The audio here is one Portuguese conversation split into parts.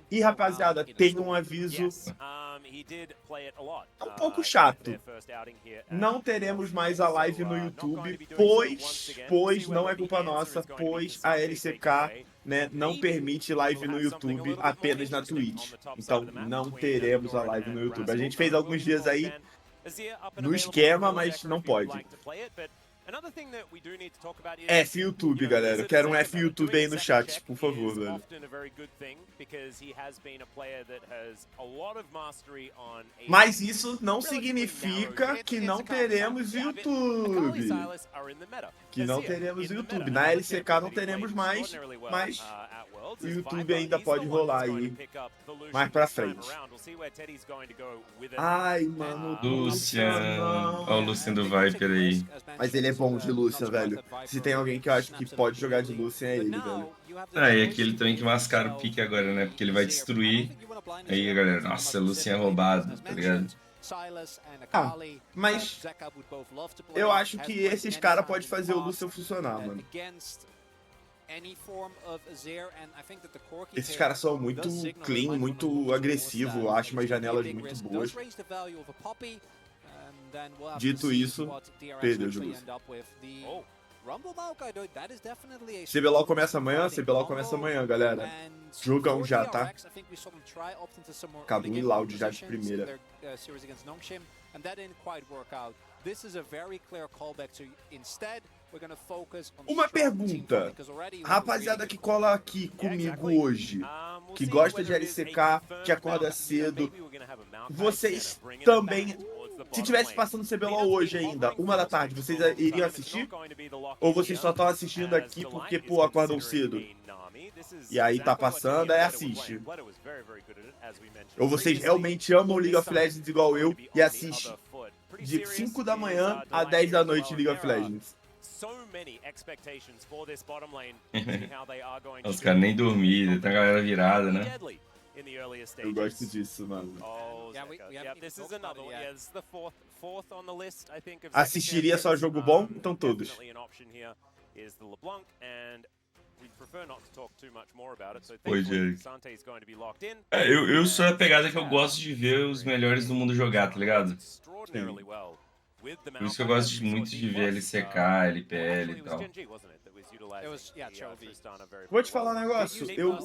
E, rapaziada, tem um aviso um pouco chato. Não teremos mais a live no YouTube, pois não é culpa nossa, pois a LCK, né, não permite live no YouTube, apenas na Twitch. Então, não teremos a live no YouTube. A gente fez alguns dias aí no esquema, mas não pode. F YouTube, galera. Eu quero um F YouTube aí no chat, por favor, velho. Mas isso não significa que não teremos YouTube. Que não teremos YouTube. Na LCK não teremos mais, mas o YouTube ainda pode rolar aí mais pra frente. Ai, mano, Lucian. Olha o Lucian do Viper aí. Mas ele é bom de Lucian, velho. Se tem alguém que eu acho que pode jogar de Lucian, é ele, velho. Ah, e aquele também que mascara o pique agora, né? Porque ele vai destruir. Aí, galera, nossa, Lucian é roubado, tá ligado? Ah, mas eu acho que esses caras podem fazer o Lucian funcionar, mano. Esses caras são muito clean, muito agressivo, eu acho umas janelas muito boas. Dito isso, perdeu de Lucian. CBLOL começa amanhã, galera. Jogão já, tá? Cadu e Loud já de primeira. Uma pergunta, rapaziada que cola aqui comigo hoje, que gosta de LCK, que acorda cedo, vocês também, se tivesse passando CBLOL hoje ainda, 1 da tarde, vocês iriam assistir? Ou vocês só estão assistindo aqui porque, pô, acordam cedo? E aí tá passando, aí assiste. Ou vocês realmente amam League of Legends igual eu e assistem de 5 da manhã a 10 da noite League of Legends? Os caras nem dormiram, tem a galera virada, né? Eu gosto disso, mano. Assistiria só jogo bom? Então todos. Oi, Jerry. Eu sou a pegada que eu gosto de ver os melhores do mundo jogar, tá ligado? Sim. Por isso que eu gosto muito de ver LCK, LPL e tal. Vou te falar um negócio, eu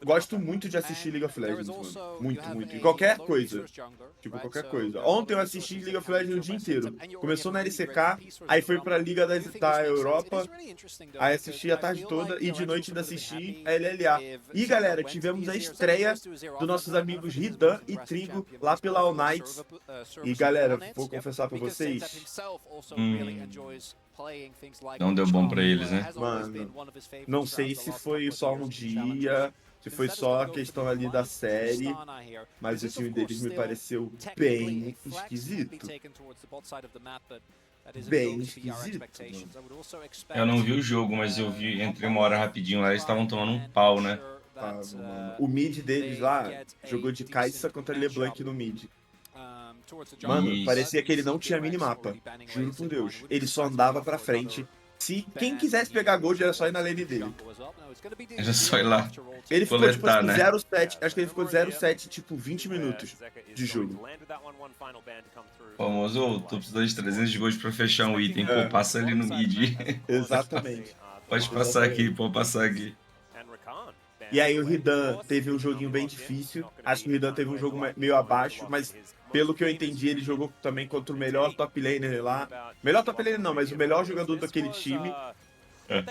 gosto muito de assistir League of Legends, mano. Muito, muito. E qualquer coisa. Tipo, qualquer coisa. Ontem eu assisti League of Legends o dia inteiro. Começou na LCK, aí foi pra Liga da Europa, aí assisti a tarde toda e de noite ainda assisti a LLA. E galera, tivemos a estreia dos nossos amigos Ridan e Trigo lá pela All Nights. E galera, vou confessar pra vocês, Não deu bom pra eles, né? mano, não sei se foi só um dia, se foi só a questão ali da série, mas o time deles me pareceu bem esquisito. Bem esquisito, mano. Eu não vi o jogo, mas eu vi, entrei uma hora rapidinho lá, eles estavam tomando um pau, né? Mano. O mid deles lá jogou de Kai'Sa contra LeBlanc no mid. Mano, Isso. parecia que ele não tinha minimapa. Juro por Deus. Ele só andava pra frente. Se quem quisesse pegar gold era só ir na lane dele. Era só ir lá Ele ficou tipo coletar, assim, né? 0-7. Acho que ele ficou 0-7, tipo 20 minutos de jogo. Famoso, ô, tô precisando de 300 de gold pra fechar um item. Pô, passa ali no mid. Exatamente. Pode passar aqui, pode passar aqui. E aí o Ridan teve um joguinho bem difícil. Acho que o Ridan teve um jogo meio abaixo, mas pelo que eu entendi, ele jogou também contra o melhor top laner lá. Melhor top laner não, mas o melhor jogador daquele time.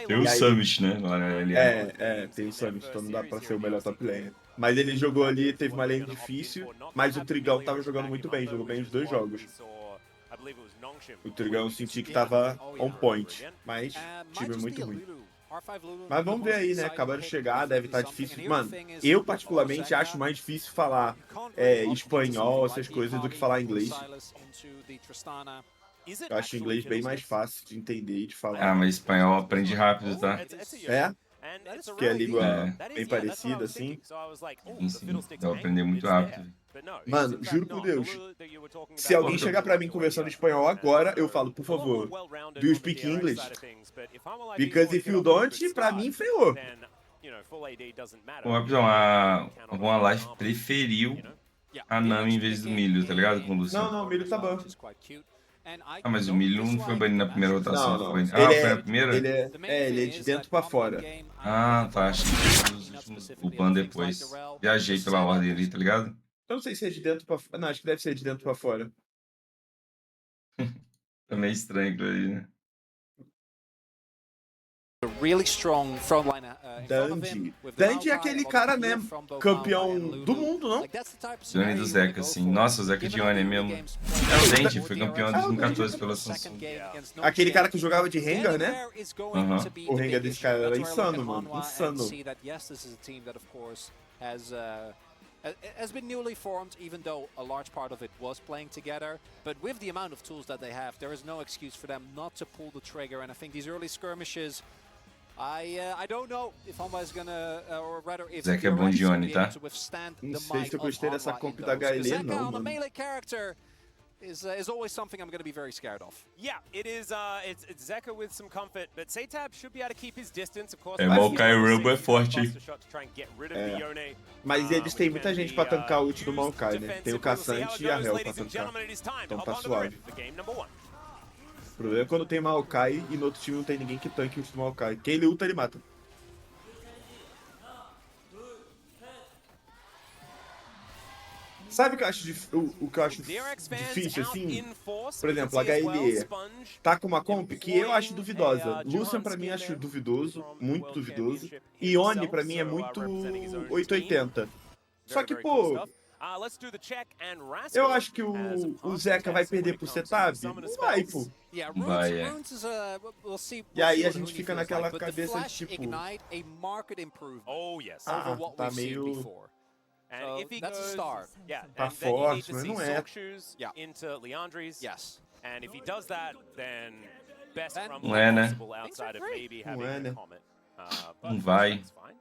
Tem o Summit, né? Lá na LA. Tem o Summit, então não dá pra ser o melhor top laner. Mas ele jogou ali, teve uma lane difícil, mas o Trigão tava jogando muito bem, jogou bem os 2 jogos. O Trigão eu senti que tava on point, mas time muito ruim. Mas vamos ver aí, né? Acabaram de chegar, deve estar difícil. Mano, eu particularmente acho mais difícil falar espanhol, essas coisas, do que falar inglês. Eu acho inglês bem mais fácil de entender e de falar. Ah, mas espanhol aprende rápido, tá? É? Porque a língua bem parecida, assim. Sim, dá pra aprender muito rápido. Mano, juro por Deus, se alguém chegar pra mim conversando espanhol agora, eu falo, por favor, do you speak English? Because if you don't, pra mim, ferrou. Ô, rapidão, alguma live preferiu a Nami em vez do Milho, tá ligado? Com o Lucian. Não, o Milho tá bom. Ah, mas o Milho não foi banido na primeira rotação, Não. foi? Ele Foi na primeira? ele é de dentro pra fora. Ah, tá. Achei que foi os últimos, o ban depois. Viajei pela ordem ali, tá ligado? Eu não sei se é de dentro pra fora. Não, acho que deve ser de dentro pra fora. É meio estranho aquilo ali, né? Dandy é aquele cara, né? Campeão do mundo, não? Dione do Zeca, assim. Nossa, o Zeca Dione mesmo. É o Dente, foi campeão em 2014 pela Samsung. Aquele cara que jogava de Rengar, né? Aham. O Rengar desse cara era insano, mano. Insano. Has been newly formed, even though a large part of it was playing together. But with the amount of tools that they have, there is no excuse for them not to pull the trigger. And I think these early skirmishes, I don't know if Honma is gonna, or rather, if Zeca é bom de Oni, tá? Não sei se eu gostei dessa comp da HL, não, mano. Is always something I'm going to be very scared of. Yeah, it is. It's Zeca with some comfort, but Satab should be able to keep his distance, of course. Maokai Rumble é forte, hein? Mas eles têm muita gente pra tancar o ult do Maokai, né? Tem o Caçante e a Hel pra tancar. Então tá suave. O problema é quando tem Maokai e no outro time não tem ninguém que tanque o ult do Maokai. Quem ele ulta, ele mata. Sabe o que eu acho, o que eu acho difícil, assim? Por exemplo, a HLE tá com uma comp que eu acho duvidosa. Lucian, pra mim, acho duvidoso, muito duvidoso. Ione, pra mim, é muito 880. Só que, pô, eu acho que o Zeca vai perder pro Setab? Não vai, pô. Vai, é. E aí a gente fica naquela cabeça de tipo... Ah, tá meio... And if he that's a goes, start. Yeah, Tá and then you need forte, to mas see não é. Silk Shoes into Leandri's. Yes. And if he does that, then best Then- rumble Não é, né? possible outside of maybe Não having é, a né? Comet. Não vai. It's fine.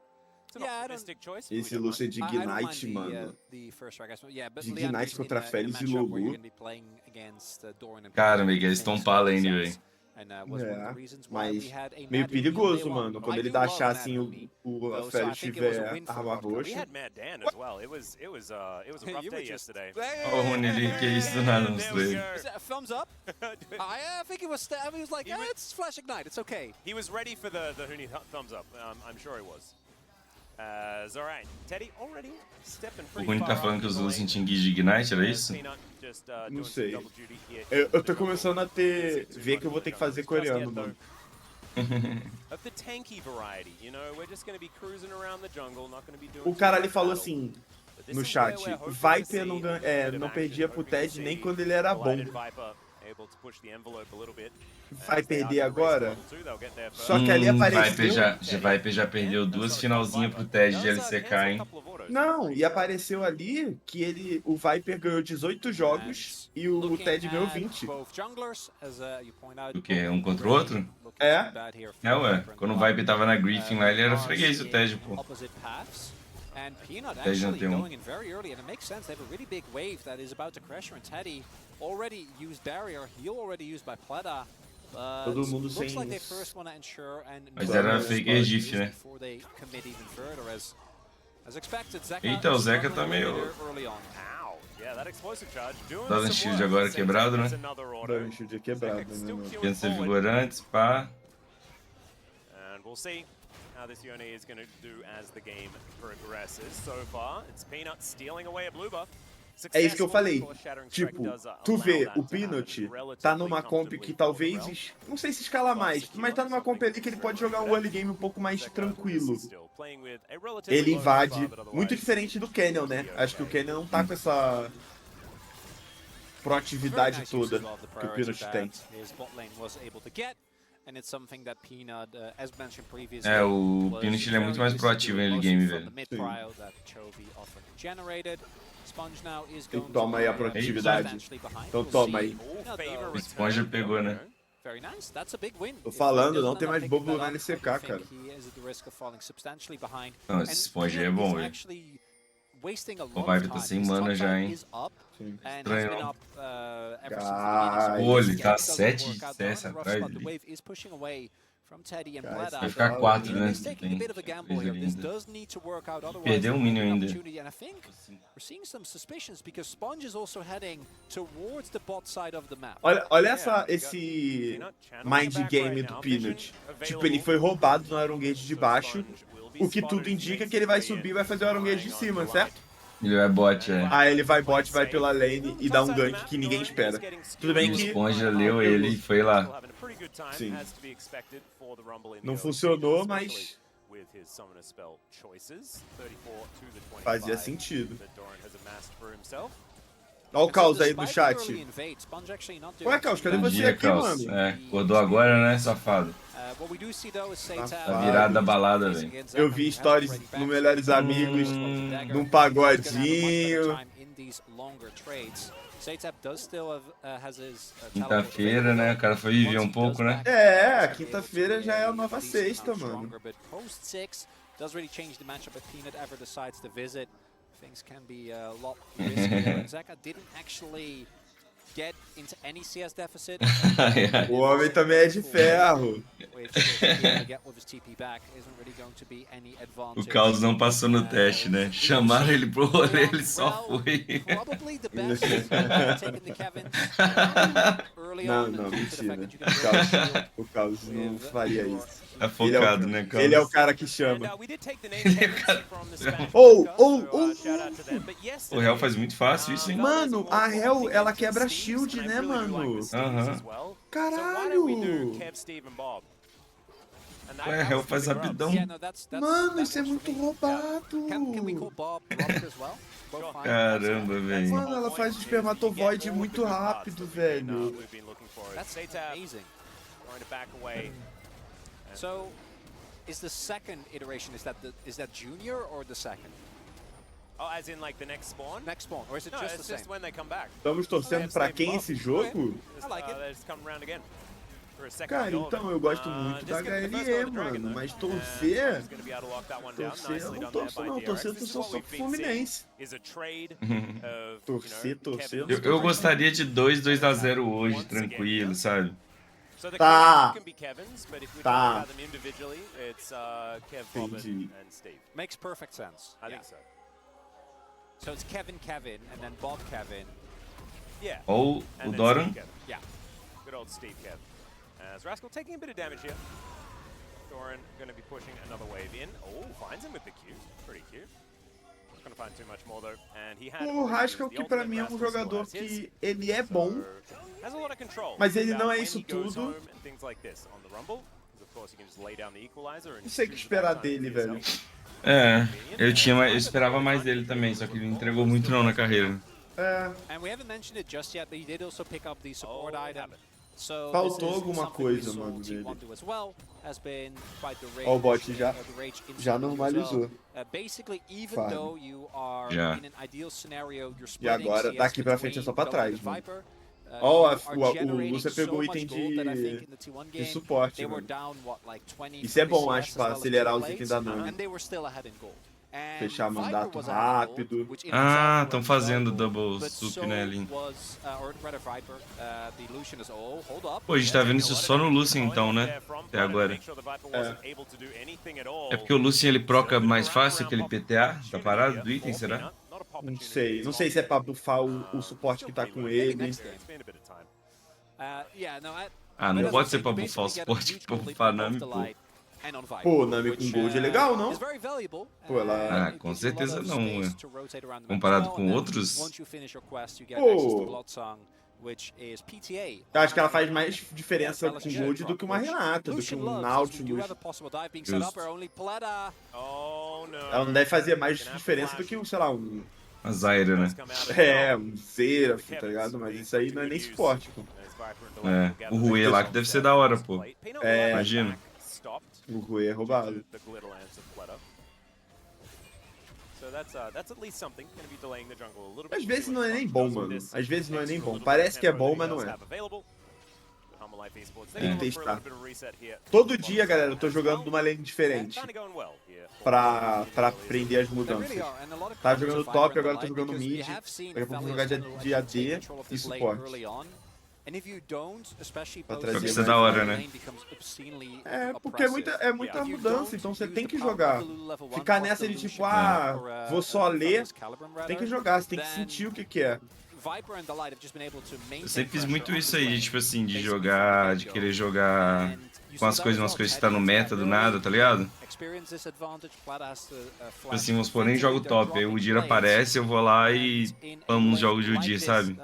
It's an Yeah, I optimistic choice. Esse We don't Lucian mind. de I don't mind Ignite, mano. the first strike, I suppose. Yeah, but De Leandri's Ignite contra in a Félix e matchup where Logu. you're gonna be playing against, Doran and Cara, Peter, Miguel, eles things estão make pra lane, sense. velho. And, was one of the reasons why Mas we had a meio Mad Hero perigoso, day one. mano. Quando I ele do dá love chá Mad assim, Hero. a So I Félix think it was a tiver win for arma Vodka. We roxa. had Mad Dan as well. It was a rough You were day just- yesterday. Ó, o Rony ali, que isso do nada, There we mostrei. go. Is that a thumbs up? I think it was. He was like, it's Flash Ignite. It's okay. He was ready for the Huni thumbs up. I'm sure he was. All right, Teddy already stepping O pretty Rony tá far falando up que os the Luz lane. tinham de Ignite, era isso? Peanut just, Não doing sei. some double duty here. Eu tô começando a ver que eu vou ter que fazer coreano, mano. Of the tanky variety, you know, we're just going to be cruising around the jungle, not going to be doing O cara too ali much falou battle. assim But this no is chat, where we're hoping to Viper see não, a bit of não action, perdia pro hoping to TED see nem quando ele era bom. Delighted Viper able to push the envelope a little bit. Vai perder agora? They'll get there first. Só que ali apareceu... Viper já perdeu duas finalzinhas pro TED de LCK, hein? Não, e apareceu ali que o Viper ganhou 18 jogos e o TED ganhou 20. O quê? Um contra o outro? É. É, ué. Quando o Viper tava na Griffin lá, ele era freguês do TED, pô. And Peanut TED não actually tem um. going in very early, and it makes sense. They have a really big wave that is about to crash her, and Teddy already used barrier, heal already used by Pleda. Todo mundo Looks sem... like they first want to ensure and Mas era fake Egif, né? before they commit even further, as expected. Zeca Eita, o Zeca tá meio... early on. Ow. Yeah, that explosive charge doing Tá dando some shield work. agora quebrado, né? That's another auto. Dando shield quebrado, né, mano? Tenta ser vigorantes, pá. And we'll see how this Yone is going to do as the game progresses. So far, it's Peanut stealing away a blue buff. É isso que eu falei. Tipo, tu vê, o Peanut tá numa comp que talvez... Não sei se escala mais, mas tá numa comp ali que ele pode jogar um early game um pouco mais tranquilo. Ele invade, muito diferente do Canyon, né? Acho que o Canyon não tá com essa proatividade toda que o Peanut tem. É, o Peanut ele é muito mais proativo em early game, velho. E toma aí a proatividade. Então toma aí. O Esponja pegou, né? Tô falando, não tem mais bobo na LCK, cara. Não, esse Esponja aí é bom, velho. O Viper tá sem mana já, hein? Sim. Estranho, não. Ai. Pô, ele tá 7 de CS atrás dele. Vai ficar 4, né? Perdeu um minion ainda. Olha esse mind game do Peanut. Tipo, ele foi roubado no Iron Gate de baixo, o que tudo indica que ele vai subir e vai fazer o Iron Gate de cima, certo? Ele vai bot, é. Aí ele vai bot, vai pela lane e dá um gank que ninguém espera. Tudo bem O que Esponja leu ele e foi lá. sim, não funcionou, mas fazia sentido. Olha o Caos aí no chat. Ué, Caos, cadê Bom você dia, aqui, Caos. mano? É, acordou agora, né, safado? Tá virado da balada, velho. Eu vi stories no Melhores Amigos, num pagodinho. Quinta-feira, né? O cara foi viver um pouco, né? É, quinta-feira já é a nova sexta, mano. Things can be a lot riskier. Zeka didn't actually get into any CS deficit. O homem também é de ferro. O Caos não passou no teste, né? Chamaram ele pro rolê, ele só foi. Não, mentira. O Caos não faria isso. É focado, né, Caos? Ele é o cara que chama. O Hell faz muito fácil isso, hein? Mano, a Hell, ela quebra shield, né, mano? Aham. Caralho! Ué, a Hell faz rapidão. Mano, isso é muito roubado. Caramba, velho. Mano, ela faz o espermatovoide muito rápido, velho. So, is the second iteration, is that Junior or the second? Oh, as in like the next spawn? Next spawn, or is it No, just it's the just same? when they come back. Estamos torcendo pra quem esse jogo? I like it. They just come around again. For a second Cara, goal. então, eu gosto muito da HLE, mano, mas torcer... Torcer, eu não torço não, torcer eu sou só pro Fluminense. Torcer... Eu gostaria de 2-2-0 hoje, tranquilo, sabe? Tá. Tá. Entendi. Makes perfect sense. I think so. So it's Kevin, and then Bob Kevin. Yeah. Ou o Doran. Yeah. Good old Steve Kev. As Rascal taking a bit of damage here. Doran going to be pushing another wave in. Oh, finds him with the Q. Pretty cute. Not going to find too much more though. And he had O Haskell, que pra mim é um jogador que ele é bom, mas ele não é isso tudo. Não sei o que esperar dele, velho. É, eu esperava mais dele também, só que ele não entregou muito não na carreira. É, faltou alguma coisa, mano, dele. Ó, o bot já normalizou. Já. E agora, daqui pra frente é só pra trás, mano. Ó, o Lúcia pegou o item de suporte, mano. Isso é bom, acho, pra acelerar os itens da Nami. Fechar mandato rápido. Ah, estão fazendo double sup, né, Lin? Pô, a gente tá vendo isso só no Lucian então, né? Até agora. É porque o Lucian ele proca mais fácil aquele PTA? Tá parado do item, será? Não sei. Não sei se é pra buffar o suporte que tá com ele. Ah, não pode ser pra buffar o suporte que pra buffar Nami, pô. Pô, Nami com Gold é legal, não? Pô, ela... Ah, com certeza não, ué. Comparado com outros... Pô... Eu acho que ela faz mais diferença com Gold do que uma Renata, do que um Nautilus. Ela não deve fazer mais diferença do que um, sei lá, um... A Zyra, né? É, um Seraph, tá ligado? Mas isso aí não é nem suporte, pô. É, o Rui lá que deve ser da hora, pô. É, imagina. O Rui é roubado. Às vezes não é nem bom, mano. Às vezes não é nem bom. Parece que é bom, mas não é. Tem que testar. Todo dia, galera, eu tô jogando numa lane diferente. Pra aprender as mudanças. Tava jogando top, agora tô jogando mid. Daqui a pouco vou jogar de AD e suporte. Pra Pra trazer ser mais da hora, né? porque é muita mudança, então você tem que jogar. Ficar nessa de tipo, ah, vou só ler, tem que jogar, você tem que sentir o que que é. Eu sempre fiz muito isso aí, tipo assim, de jogar, de querer jogar com umas coisas que tá no meta do nada, tá ligado? Tipo assim, vamos supor, nem jogo top, aí o Udyr aparece, eu vou lá e amo uns jogos de Udyr, sabe?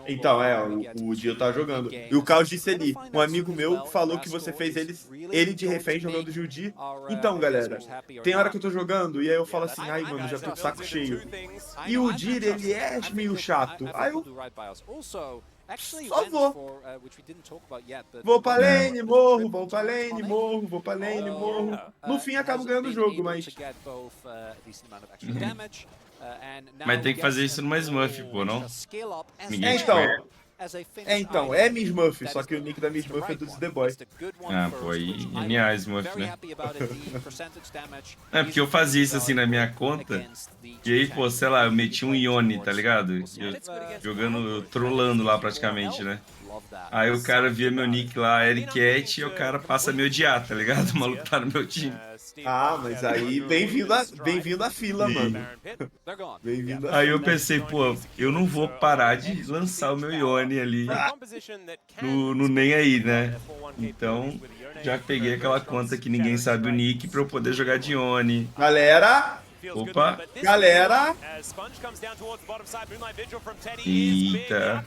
Então, o Udyr tá jogando. E o Caos disse ali, um amigo meu falou que você fez ele de refém jogando de Udyr. Então, galera, tem hora que eu tô jogando e aí eu falo assim, ai, mano, já tô de saco cheio. E o Udyr, ele é meio chato. Aí eu só vou. Vou pra lane, morro, vou pra lane, morro, vou pra lane, morro. No fim, acabo ganhando o jogo, mas... Mas tem que fazer isso numa Smurf, pô, não? Ninguém te Então, conhece. é Miss Smurf, só que o nick da Miss Smurf é do The Boy. Ah, pô, aí NA Smurf, né? É, porque eu fazia isso assim na minha conta, e aí, pô, sei lá, eu meti um Yone, tá ligado? Jogando, trolando lá praticamente, né? Aí o cara via meu nick lá, Ericat, e o cara passa a me odiar, tá ligado? O maluco tá no meu time. Ah, mas aí bem-vindo à fila, mano. Bem-vindo à Aí eu fila. pensei, pô, eu não vou parar de lançar o meu Yone ali no nem aí, né? Então, já peguei aquela conta que ninguém sabe o nick pra eu poder jogar de Yone. Galera, Opa! galera. Eita!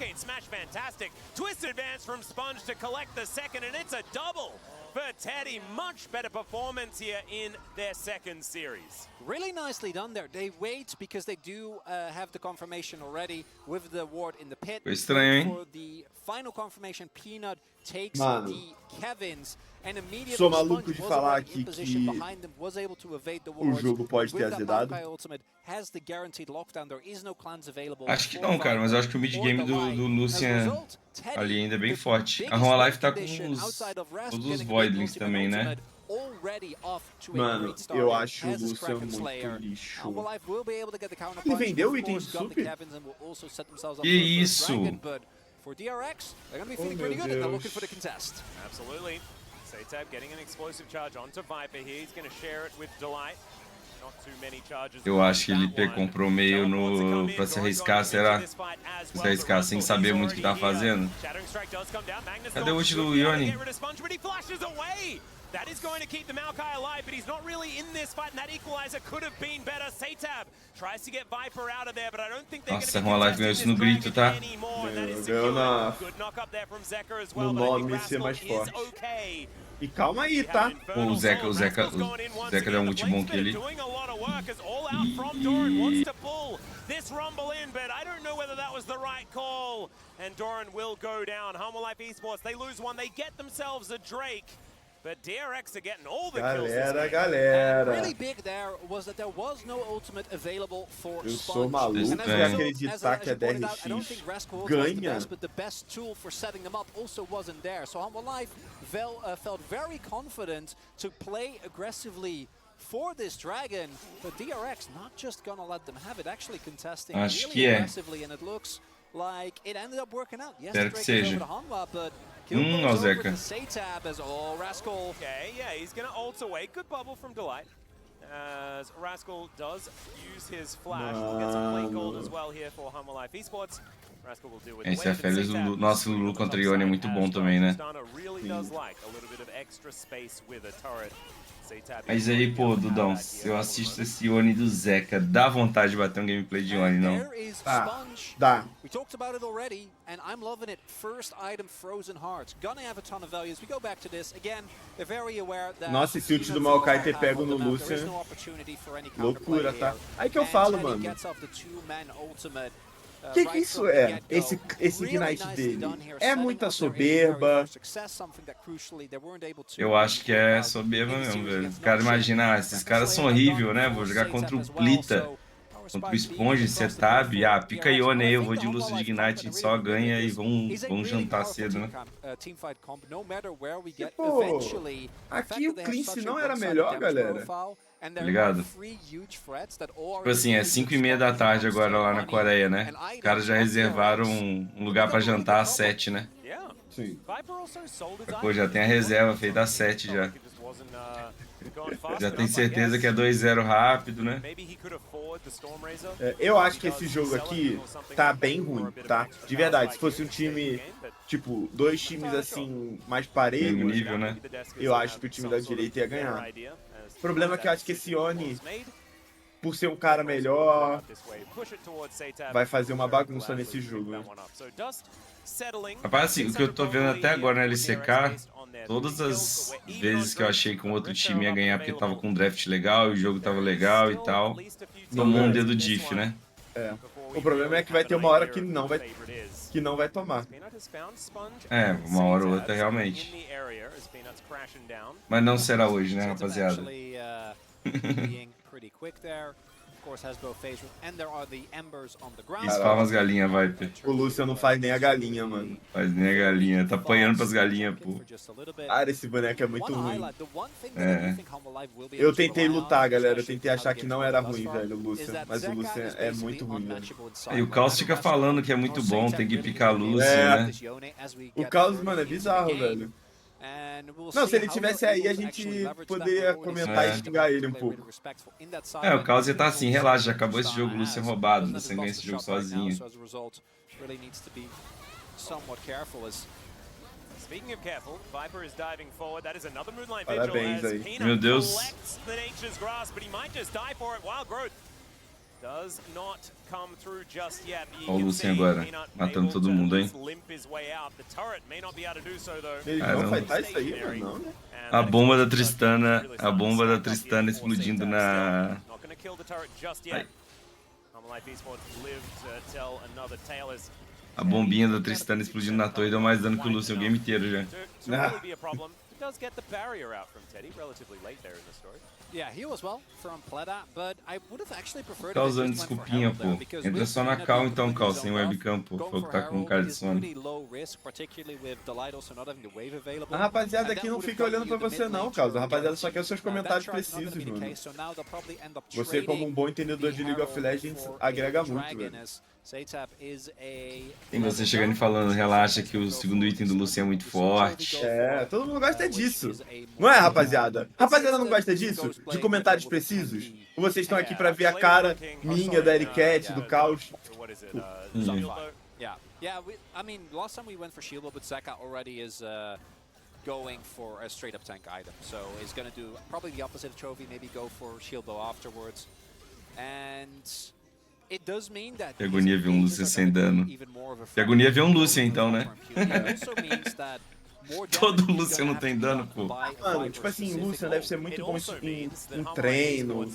For Teddy, much better performance here in their second series. Really nicely done there. They wait because they do have the confirmation already with the ward in the pit. Foi estranho, hein? For the final confirmation, Peanut takes Mano, the Kevins and immediately sou maluco Sponge de was falar already aqui in position que behind them, was able to evade the o wards. jogo pode ter With that azedado. Maokai ultimate, has the guaranteed lockdown. There is no clans available. Acho que for não, cara, mas eu acho que o Viper mid-game or the Light. do As a Lucian result, Teddy, ali ainda é bem the forte. A biggest Roma Life tá com condition outside of Rask todos os getting Voidlings ultimate também, né? already off to a Mano, great start eu acho o as a Lucian Kraken muito Slayer. lixo. Life will be able to get the counter Ele punch. vendeu Of o item course, de got the super? Kevins and will also set themselves up Que for the isso? Dragon, but for DRX, they're going to be feeling pretty good and they're looking for the contest. Absolutely. Satab getting an explosive charge onto Viper here. He's going to share it with Delight. Not too many charges. Eu acho que ele comprou meio no pra se arriscar, será? Se arriscar sem saber muito o que tá fazendo. Cadê o ult do Yone? That is going to keep the Maokai alive, but he's not really in this fight, and that equalizer could have been better. Satab tries to get Viper out of there, but I don't think they're going to be Nossa, Life ganhou isso no grito, tá? anymore. That is Ganhou na... good knock up there from Zekka as well, no but I think nome ser mais Rascal is forte. okay. E calma aí, tá? Pô, o Zeca deu um ult bom aqui ali. This rumble in, but I don't know whether that was the right call. And Doran will go down. Humble Life Esports, they lose one, they get themselves a Drake. But DRX are getting all the kills this game. Galera. Really big there was that there was no ultimate available for Eu sou Sponge. maluco And de as a result, acreditar que a as you pointed out, I don't DRX think Rascal was the ganha. best, but the best tool for setting them up also wasn't there. So Humble Life felt very confident to play aggressively for this Dragon, but DRX not just gonna let them have it, actually contesting Acho really que é. aggressively, and it looks like it ended up working out. Yes, Espero the que Drake is seja. over to Hanwha, but kill Ó, goes over Zeca. to Satab as Rascal. Okay, yeah, he's gonna ult away. Good bubble from Delight. As Rascal does use his flash. We'll get some play gold as well here for Humble Life Esports. Rascal will deal with Esse the é wave, feliz, but Satab nosso Lulu contra Yone é muito bom também, né? Tristana really does like a little bit of extra space with a turret. Satab Mas aí, pô, Dudão, se eu assisto esse Yone do Zeca, dá vontade de bater um gameplay de Yone, não? Dá. We talked about it already, and I'm loving it. First item, Frozen Hearts. Gonna have a ton of values. We go back to this again. They're very aware that. Nossa, esse ult do Maokai ter pego no Lucian. Loucura, tá? Aí que eu falo, mano. Que isso é? Esse Ignite dele? É muita soberba. Eu acho que é soberba mesmo, velho. O cara imagina, esses caras são horríveis, né? Vou jogar contra o Plita. contra o Sponge, setup, pica Ione aí, eu vou de Lúcio de Ignite, a gente só ganha e vão jantar cedo, né? Pô, aqui o Cleanse não era melhor, galera? Tá ligado? Tipo assim, é 5h30 da tarde agora lá na Coreia, né? Os caras já reservaram um lugar pra jantar às 7, né? Sim. Pô, já tem a reserva feita às 7 já. Já tem certeza que é 2-0 rápido, né? Eu acho que esse jogo aqui tá bem ruim, tá? De verdade, se fosse um time, tipo, 2 times assim, mais Mesmo parelhos, nível, né? eu acho que o time da direita ia ganhar. O problema é que eu acho que esse Ione, por ser um cara melhor, vai fazer uma bagunça nesse jogo, né? Rapaz, assim, o que eu tô vendo até agora na LCK, todas as vezes que eu achei que um outro time ia ganhar porque tava com um draft legal, o jogo tava legal e tal, tomou um dedo diff, né? O problema é que vai ter uma hora que não vai tomar. Uma hora ou outra realmente. Mas não será hoje, né, rapaziada? Spawna as galinhas, Viper. O Lucian não faz nem a galinha, mano. Faz nem a galinha, tá apanhando pras galinhas, pô. Cara, esse boneco é muito ruim. É. Eu tentei lutar, galera. Eu tentei achar que não era ruim, velho, o Lucian. Mas o Lucian é muito ruim, velho. E o Caos fica falando que é muito bom, tem que picar Lucian, né? O Caos, mano, é bizarro, velho. Não, se ele tivesse aí, a gente poderia comentar e xingar ele um pouco. O Caos tá assim, relaxa, já acabou esse jogo, Lucian roubado, Lucian ganha esse jogo sozinho. Parabéns aí. Meu Deus. Olha o Lucian agora, matando todo mundo, hein? Eles vão fightar isso aí, mano? Não, né? A bomba da Tristana explodindo na... Ai. A bombinha da Tristana explodindo na torre deu mais dano que o Lucian o game inteiro já. Tá usando desculpinha, pô. Entra só na call então, Cal, sem webcam, pô. Falou que tá com cara de sono. A rapaziada aqui não fica olhando pra você não, Carlos. A rapaziada só quer os seus comentários precisos, mano. Você, como um bom entendedor de League of Legends, agrega muito, velho. E você chegando e falando, relaxa que o segundo item do Lucian é muito forte. Todo mundo gosta disso. Não é, rapaziada? Rapaziada não gosta disso? De comentários precisos? Ou vocês estão aqui pra ver a cara minha, da Ericat, do Caos? I mean, last time we went for Shield but Zeka already is going for a straight up tank item. So he's gonna do probably the opposite of Trophy, maybe go for Shield Bow afterwards. And it does mean that que agonia ver um Lucian sem dano. Que agonia ver um Lucian então, né? Todo Lucian não tem dano, pô. Mano, tipo assim, Lucian deve ser muito bom em treino.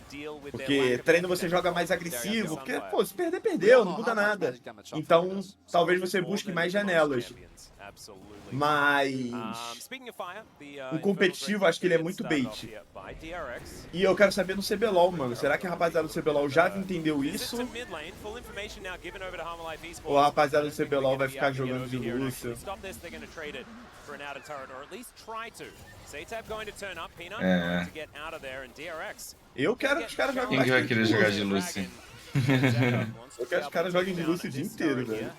Porque treino você joga mais agressivo. Porque, pô, se perder, perdeu, não muda nada. Então, talvez você busque mais janelas. Mas o competitivo, acho que ele é muito bait. E eu quero saber no CBLOL, mano. Será que a rapaziada do CBLOL já entendeu isso? Ou a rapaziada do CBLOL vai ficar jogando de Lucian? Eu quero que os caras joguem. Quem que vai querer jogar de Lucian? Eu quero que os caras joguem de Lucian o dia inteiro, velho.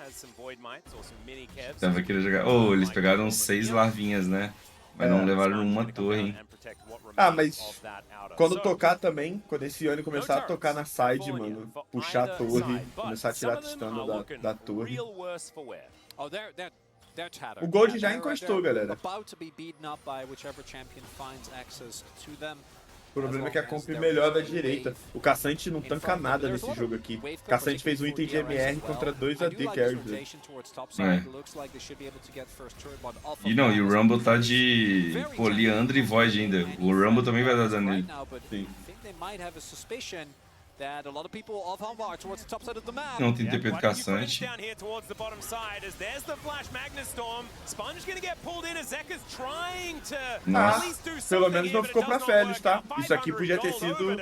Então vai querer jogar. Eles pegaram 6 larvinhas, né? Mas não levaram uma torre, hein? Mas quando tocar também, quando esse Ione começar a tocar na side, mano, puxar a torre, começar a tirar a stun da torre. O Gold já encostou, galera. O problema é que a comp melhor da direita. O Caçante não tanca nada nesse jogo aqui. O Caçante fez um item de MR contra 2 AD carries. E o Rumble tá de... Pô, Liandre e Void ainda. O Rumble também vai dar dano nele. Sim. Não tem TP do caçante. Nossa. Pelo menos não ficou pra Félix, tá? Isso aqui podia ter sido...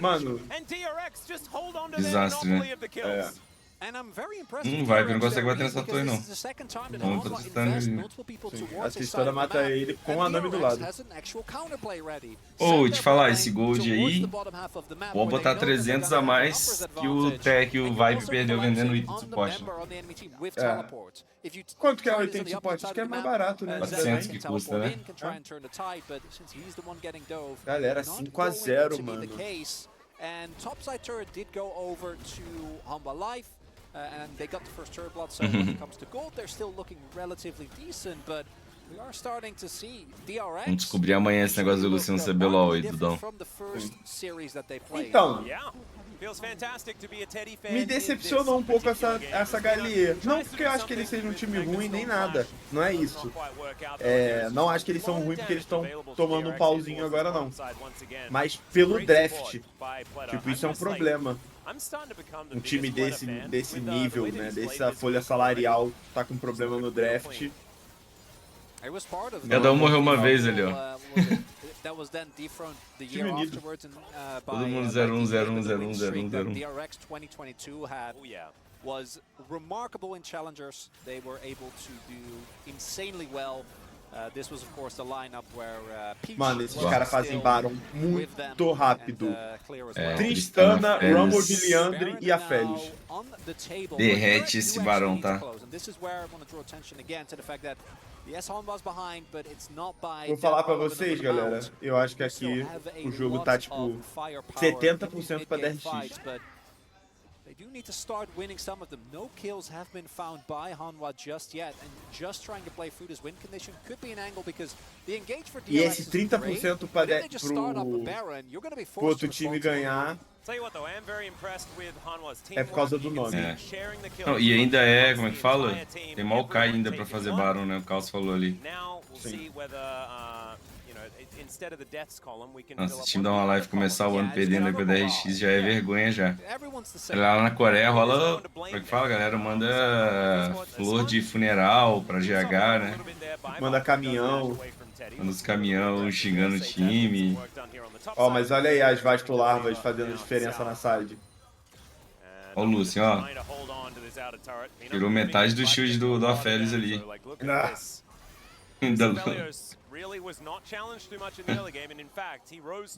Mano... Desastre, né? Viper não consegue bater nessa torre, não. Não, tô testando ele. A Tristana mata ele com a Nami do lado. Ô, te falar, esse gold aí, vou botar 300 a mais que o Viper perdeu vendendo item de suporte. Quanto que é o item de suporte? Acho que é mais barato, né? 400 que custa, né? Galera, 5 a 0, mano. And topside turret did go over to Hanwha Life, and they got the first turret blood. So when it comes to gold, they're still looking relatively decent, but we are starting to see DRX. Vamos descobrir amanhã esse negócio do Luciano CBLOL aí, Dudão. Então, me decepcionou um pouco essa Gallier. Não porque eu acho que eles sejam um time ruim nem nada. Não é isso. Não acho que eles são ruins porque eles estão tomando um pauzinho agora, não. Mas pelo draft. Tipo, isso é um problema. Um time desse nível, né? Dessa folha salarial tá com problema no draft. Cada um morreu uma vez ali, ó. Time unido. Todo mundo 0-1, 0-1, 0-1, 0-1, 0-1. DRX 2022 was remarkable in challengers. They were able to do insanely well. This was of course the lineup where Peach. Mano, esses caras fazem Baron muito rápido. Tristana, Rumble de Liandre e a Félix. Derrete esse Barão, tá? Vou falar pra vocês, galera. Eu acho que aqui o jogo tá tipo 70% pra DRX. They do need to start winning some of them. No kills have been found by Hanwha just yet, and just trying to play through this win condition could be an angle because the engage for DRX E esse 30% pro outro time ganhar é por causa do nome. Não, e ainda como é que fala? Tem Maokai ainda pra fazer Baron, né? O Carlos falou ali. Sim. Nossa, se o time da uma live começar o ano perdendo aí pra DRX já é vergonha já. Lá na Coreia rola, como é que fala, galera? Manda flor de funeral pra GH, né? Manda caminhão. Manda os caminhão xingando o time. Ó, mas olha aí as Vastolarvas fazendo diferença na side. Ó o Lucian, ó. Tirou metade do shield do Aphelios ali.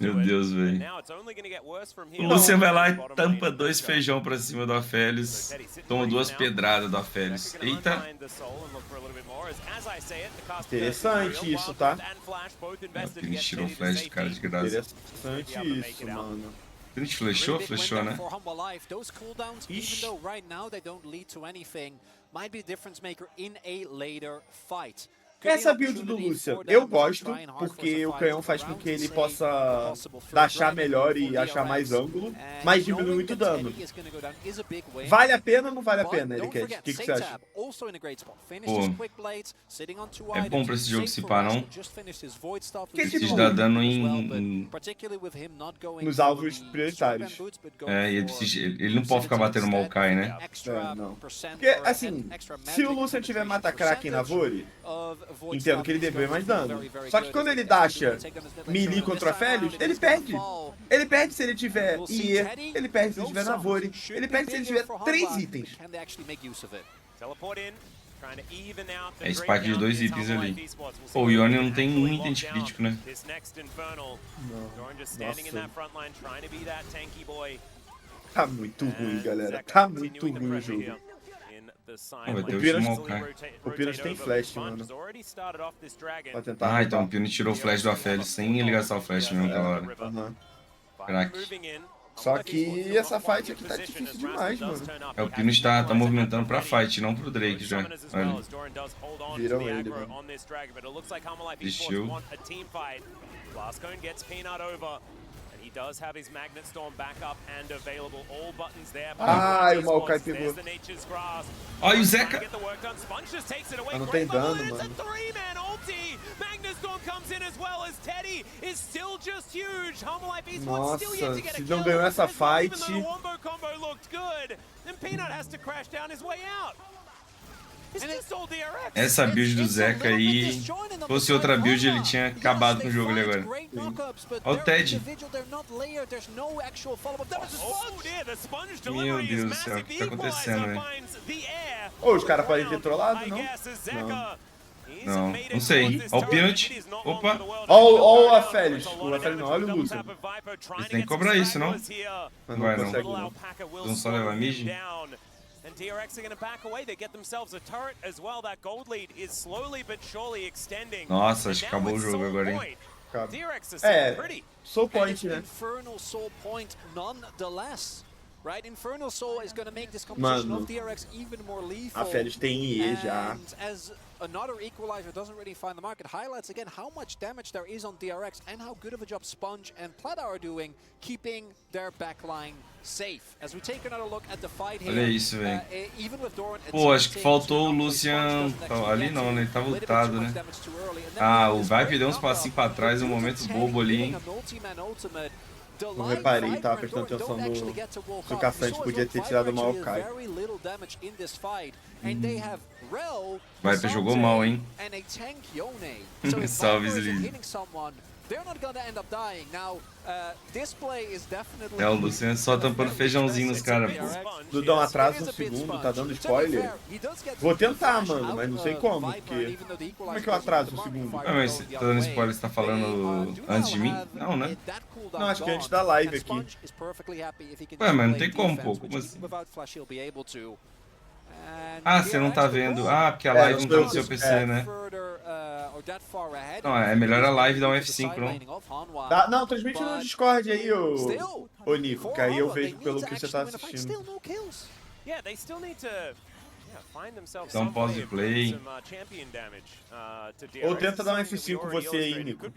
Meu Deus, velho. O Lucian vai lá e tampa 2 feijão pra cima do Aphelios. Toma 2 pedradas do Aphelios. Eita. Interessante isso, tá? Ele tirou o flash de cara de graça. Interessante isso, mano. A gente flechou? Flechou, né? Ixi. Essa build do Lucian, eu gosto, porque o canhão faz com que ele possa dashar melhor e achar mais ângulo, mas diminui muito dano. Vale a pena ou não vale a pena, Eric? O que você acha? Pô, é bom pra esse jogo se pá, não? Porque, Precisa tipo, dar dano nos alvos prioritários. E ele não pode ficar batendo Maokai, né? Não. Porque, assim, se o Lucian tiver Mata-Kraken na Vori, entendo que ele deve mais dano. Só que quando ele dasha melee contra Aphelios, ele perde. Ele perde se ele tiver IE, ele perde se ele tiver Navori, ele perde se ele tiver 3 itens. É spike de 2 itens ali. Pô, o Yone não tem um item de crítico, né? Nossa. Tá muito ruim, galera. Tá muito ruim o jogo. Vai ter o Maokai. O Piras tem flash, mano. Pra tentar Então o Pino tirou o flash do Aphelios sem ele gastar o flash mesmo aquela hora. Crack. Só que essa fight aqui tá difícil demais, mano. O Pino tá movimentando pra fight, não pro Drake já. Olha. Viram ele, mano. Desistiu. does have his Magnet Storm backup and available. All buttons there. Ai, o Maokai pegou. Olha o Zeca. Mas não tem dano, mano. Nossa, se não ganhou essa fight... Essa build do Zeca aí, se fosse outra build, ele tinha acabado com o jogo ali agora. Olha o Ted. Meu Deus do céu, o que tá acontecendo, velho? Ô, os caras podem ter trollado, não? Não sei. Olha o Peanut. Opa. Olha o Aphelios. O Aphelios não, olha o Lucian. Eles têm que cobrar isso, não? Mas Vai não não. consegue, não. Vão só levar mid? And DRX are going to back away. They get themselves a turret as well. That gold lead is slowly but surely extending. Nossa, acho que acabou o jogo agora, hein? DRX is sitting É, pretty. Soul Point, né? Infernal Soul Point nonetheless. Right? Infernal Soul is going to make this composition of DRX even more lethal. Aphelios tem IE já. And as another equalizer doesn't really find the market, highlights again how much damage there is on DRX and how good of a job Sponge and Plata are doing keeping their backline safe. As we take another look at the fight here. Olha isso, velho. Even with Doran, Pô, acho que faltou o Lucian... Ali não, né? Ele tá voltado, né? Ah, o Vipe deu uns passinhos pra trás, um momento bobo ali, hein? Não reparei, tava prestando atenção no... Se o Caçante podia ter tirado o Maokai. Viper jogou mal, hein? Salve, Zli. É, o Lucian só tampando feijãozinho nos caras, pô. Dudão atrasa um segundo, tá dando spoiler. Vou tentar, mano, mas não sei como, porque... Como é que eu atraso um segundo? Ah, mas tá dando spoiler, você tá falando antes de mim? Não, né? Não, acho que é antes da live aqui. Ué, mas não tem como, pô. Como assim? Ah, você não tá vendo. Ah, porque a live não tá no seu PC, né? Não, é melhor a live dar um F5, não? Tá, não, transmite no Discord aí, ô Nico, que aí eu vejo pelo que você tá assistindo. Então pause play. Ou tenta dar um F5 você aí, Nico.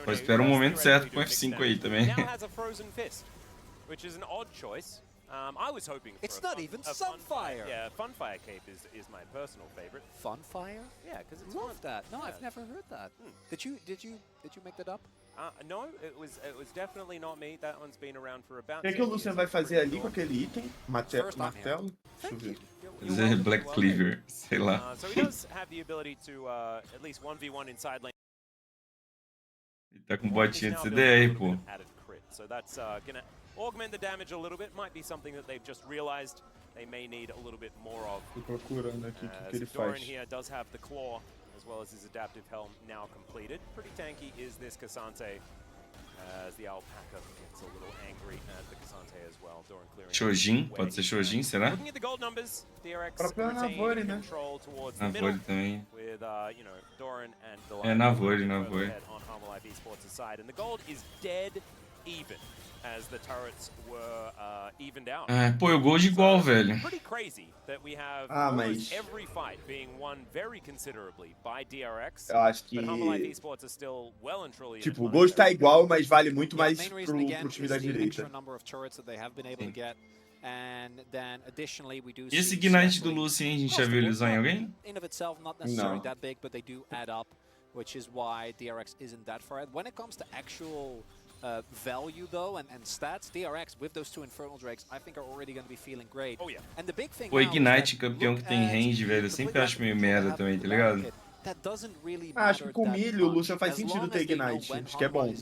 Pô, espera um momento certo com F5 aí também. Which is an odd choice. I was hoping for It's not even Sunfire. Yeah, Funfire Cape is my personal favorite. Funfire? Yeah, because it's Love fun. that. No, Yeah. I've never heard that. Did you make that up? No, it was definitely not me. That one's been around for about. O que é que o Lucian vai fazer ali com aquele item? Martelo? Deixa eu ver. Fazer Black Cleaver, sei lá. So he does have the ability to at least 1v1 inside lane. Ele tá com botinha de CDR, pô. So that's gonna augment the damage a little bit. Might be something that they've just realized they may need a little bit more of. Tô procurando aqui o que ele Doran faz. here does have the claw as well as his adaptive helm now completed. Pretty tanky is this Cassante as the alpaca gets a little angry at the Cassante as well. Doran clearing. Shojin, pode ser Shojin, será? Looking at the gold numbers, DRX Próprio Navori, retain né? control towards the middle Navori também. with you know, Doran and the É, Navori. on Harmalife Esports' side, and the gold is dead even as the turrets were evened out. É, pô, eu gold igual, velho. Pretty crazy that we have mas... almost every fight being won very considerably by DRX. Eu acho que... But Harmalife Esports are still well and truly. Tipo, o Ghost tá igual, mas vale muito mais pro time da direita. E esse Ignite do Lucian, a gente já viu ele usar em alguém? Não. Which is why DRX isn't that far ahead. When it comes to actual value though and stats, DRX with those two Infernal Drakes I think are already going to be feeling great. Oh yeah. And the big thing O Ignite, campeão que tem range, velho, eu sempre acho meio merda também, tá ligado? Acho que com o milho, o Lucian faz sentido ter Ignite. Acho que é bom.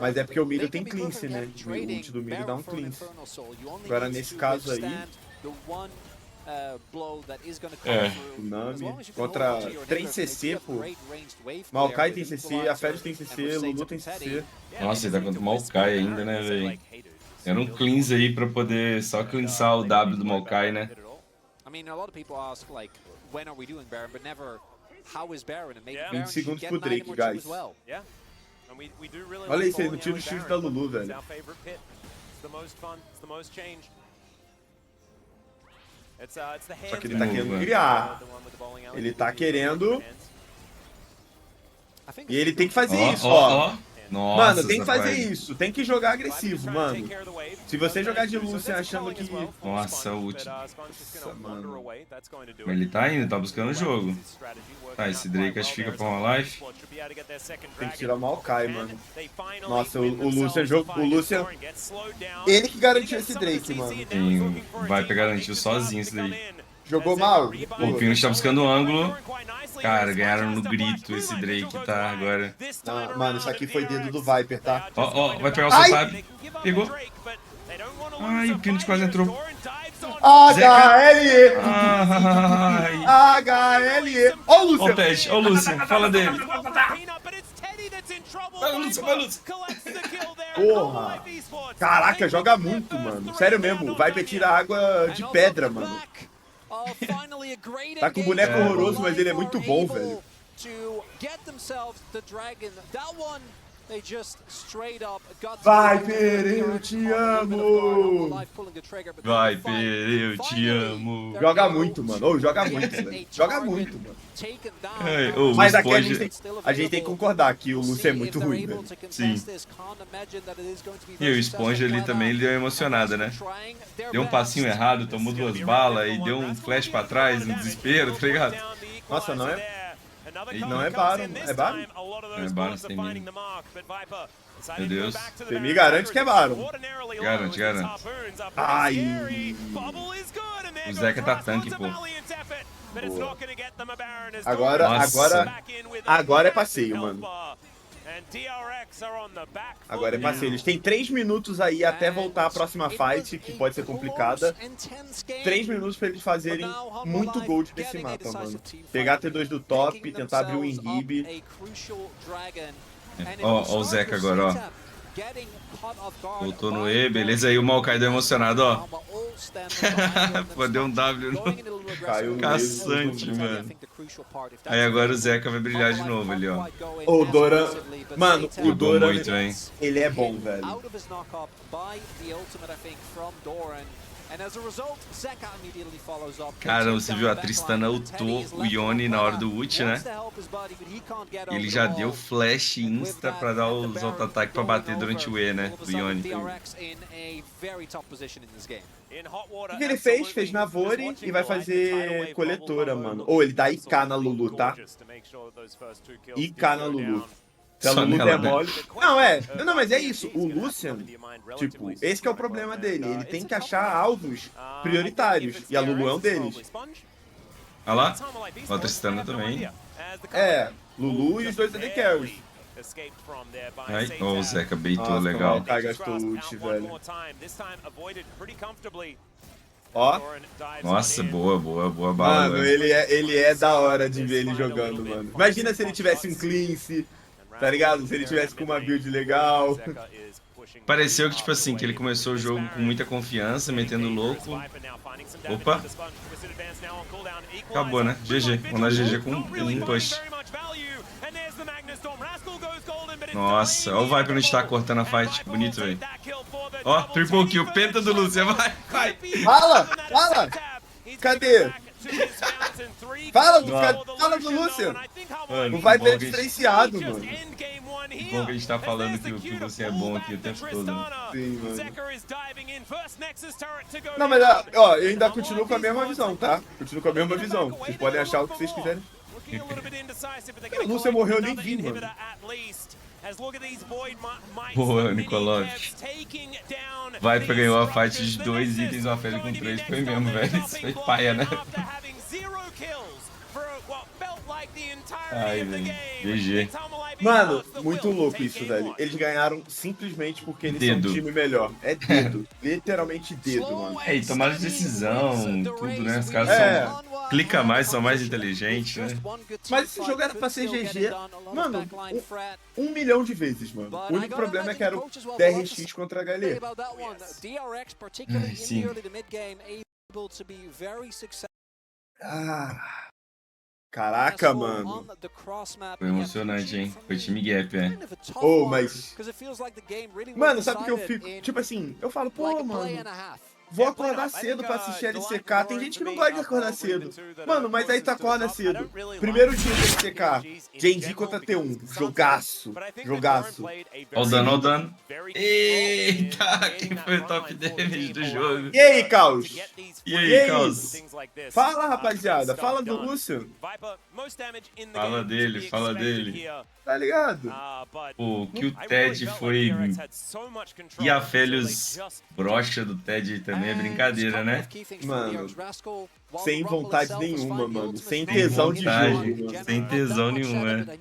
Mas é porque o milho tem cleanse, né? O ult do milho dá um cleanse. Agora nesse caso aí... O Nami contra 3 CC, pô. Maokai tem CC, Aphelios tem CC, Lulu tem CC. Nossa, ele tá contra o Maokai ainda, né, velho? Era um cleanse aí pra poder só cleansar o W do Maokai, né? I mean, a lot of people ask like, when are we doing Baron, but never how is Baron, and maybe 20 segundos pro Drake, guys. Olha isso aí, no tiro shift da Lulu, velho. Só que ele tá querendo criar. Ele tá querendo... E ele tem que fazer Ó, isso, ó. ó. Nossa, Mano, tem que essa fazer vibe. isso. Tem que jogar agressivo, mano. Se você jogar de Lucian achando que... Nossa, ult. Nossa, mano. Mas ele tá indo, tá buscando o jogo. Tá, esse Drake acho que fica pra uma life. Tem que tirar o Maokai, mano. Nossa, o Lucian jogou. O Lucian. Ele que garantiu esse Drake, mano. Sim, vai pegar garantiu sozinho isso daí. Jogou mal. O Pino tá buscando o ângulo. Cara, ganharam no grito esse Drake, tá? Agora. Não, mano, isso aqui foi dedo do Viper, tá? Ó, ó, vai pegar o Ai! Sotab. Pegou. Ai, o Pino quase entrou. HLE! Ai. HLE! Ó o Ó o Lucian! Ted, ó o Lucian, fala dele. Vai, Lúcio, vai, Lúcio. Porra! Caraca, joga muito, mano. Sério mesmo, o Viper tira água de pedra, mano. Tá com um boneco horroroso, mas ele é muito bom, velho. Viper, eu te amo! Viper, eu te amo. Joga muito, mano. Ô, joga muito, velho. Joga muito, mano. Ai, ô, Mas o aqui a Esponja... gente tem que concordar que o Lucian é muito ruim, velho. Sim. E o Esponja ali também, ele deu uma emocionada, né? Deu um passinho errado, tomou 2 balas e deu um flash pra trás, um desespero, tá ligado? Nossa, não é... Não é Baron, é Baron? Não é Baron, tem mim. Meu Deus. Você me garante que é Baron. Garante, garante. Ai. O Zeca tá tanque, pô. Boa. Agora é passeio, mano. Agora é passeio. Eles têm 3 minutos aí até voltar a próxima fight, que pode ser complicada. 3 minutos pra eles fazerem muito gold desse mapa, mano. Pegar a T2 do top, tentar abrir o inhib. Ó o Zeca agora, ó. Voltou no E, beleza. Aí o Maokai deu emocionado, ó. Pô, deu um W no... Caiu no Caçante, mesmo. mano. Aí agora o Zeca vai brilhar de novo ali, ó. O Doran... Mano, o Jogou Doran, muito, hein? ele é bom, velho. Cara, você viu? A Tristana ultou o Yone na hora do ult, né? Ele já deu flash insta pra dar os auto-ataques pra bater durante o E, né? Do Yone. O que ele fez? Fez Navori e vai fazer coletora, mano. Ou ele dá IK na Lulu, tá? IK na Lulu. Se a Só Lulu nela, der né? mole... Não, mas é isso. O Lucian, tipo, esse que é o problema dele. Ele tem que achar alvos prioritários. E a Lulu é um deles. Olha lá. Ó, a Tristana também. É, Lulu e os dois AD Carries. Ai, ó, o Zeca beitou, Nossa, legal. o Maokai gastou ult, velho. Ó. Nossa, boa bala, Mano, velho. ele é da hora de ver ele jogando, mano. Imagina se ele tivesse um cleanse, tá ligado? Se ele tivesse com uma build legal. Pareceu que, tipo assim, que ele começou o jogo com muita confiança, metendo louco. Opa. Acabou, né? GG. Vamos lá, GG com um push. Nossa, ó o Viper onde tá cortando a fight. Bonito, velho. Ó, triple kill, penta do Lucian, vai. Fala! Cadê? Fala do Lucian! Mano, O Viper é bom que a gente- diferenciado, mano. bom que a gente tá falando que o Lucian é bom aqui o tempo todo, né? Sim, mano. Não, mas ó, eu ainda continuo com a mesma visão, tá? Continuo com a mesma visão. Vocês podem achar o que vocês quiserem. O Lucian morreu, eu nem vi, mano. Boa, Nikolov. Viper ganhou a fight de 2 itens, uma fera com 3. Foi mesmo, velho. Isso foi paia, né? Ai, velho. GG. Mano, muito louco isso, velho. Eles ganharam simplesmente porque eles são Dedo. um time melhor. É dedo. Literalmente dedo, mano. É, e tomaram decisão, tudo, né? Os caras É. são... Clica mais, são mais inteligentes, né? Mas esse jogo era pra ser GG, mano, 1 milhão de vezes, mano. O único problema é que era o DRX contra a HLE. Ai, sim. Ah, caraca, mano. Foi emocionante, hein? Foi time gap, é. Oh, mas... Mano, sabe o que eu fico? Tipo assim, eu falo, pô, mano... Vou acordar cedo pra assistir LCK. Tem gente que não gosta de acordar cedo. Mano, mas aí tu acorda cedo. Primeiro dia de LCK. Gen.G contra T1. Jogaço. Jogaço. Ó o dano, ó o dano. Eita, quem foi o top damage do jogo? E aí, Caos? E aí, Caos? Fala, rapaziada. Fala do Lucian. Fala dele, fala dele. Tá ligado? Pô, que o Ted foi... E a Felios brocha do Ted também é brincadeira, né? Mano, sem vontade nenhuma, mano. Sem Sem tesão de vontade, jogo, mano. sem tesão nenhuma, é.